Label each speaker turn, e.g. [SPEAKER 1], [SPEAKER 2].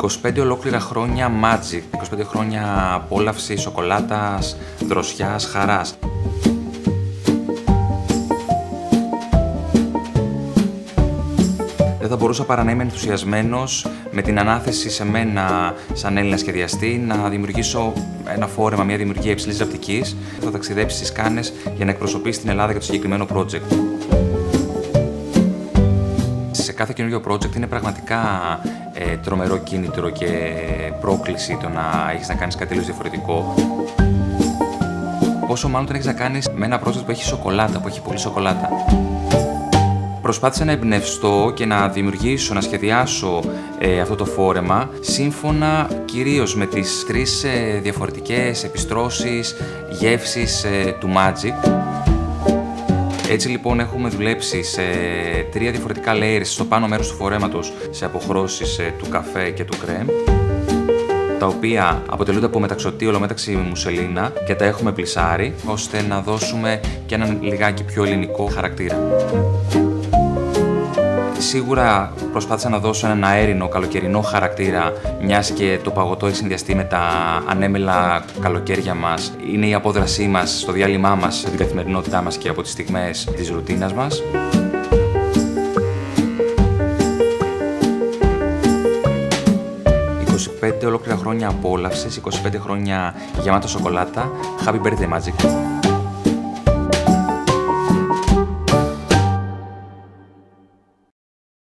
[SPEAKER 1] 25 ολόκληρα χρόνια Magic, 25 χρόνια απόλαυσης, σοκολάτας, δροσιάς, χαράς. Δεν θα μπορούσα παρά να είμαι ενθουσιασμένος με την ανάθεση σε μένα, σαν Έλληνα σχεδιαστή, να δημιουργήσω ένα φόρεμα, μια δημιουργία υψηλής ραπτικής. Θα ταξιδέψει στις Κάνες για να εκπροσωπήσει την Ελλάδα για το συγκεκριμένο project. Σε κάθε καινούριο project είναι πραγματικά τρομερό κίνητρο και πρόκληση το να έχεις να κάνεις κάτι τελείως διαφορετικό. Πόσο μάλλον όταν έχεις να κάνεις με ένα project που έχει σοκολάτα, που έχει πολύ σοκολάτα. Προσπάθησα να εμπνευστώ και να δημιουργήσω, να σχεδιάσω αυτό το φόρεμα σύμφωνα κυρίως με τις τρεις διαφορετικές επιστρώσεις, γεύσεις του Magic. Έτσι λοιπόν έχουμε δουλέψει σε 3 διαφορετικά layers στο πάνω μέρος του φορέματος σε αποχρώσεις του καφέ και του κρέμ, τα οποία αποτελούνται από μεταξωτή ολομέταξη μουσελίνα και τα έχουμε πλυσάρει ώστε να δώσουμε και έναν λιγάκι πιο ελληνικό χαρακτήρα. Σίγουρα προσπάθησα να δώσω έναν αέρινο, καλοκαιρινό χαρακτήρα, μιας και το παγωτό έχει συνδυαστεί με τα ανέμελα καλοκαίρια μας. Είναι η απόδρασή μας στο διάλειμμά μας, στην καθημερινότητά μας και από τις στιγμές της ρουτίνας μας. 25 ολόκληρα χρόνια απόλαυσης, 25 χρόνια γεμάτα σοκολάτα. Happy birthday, Magic!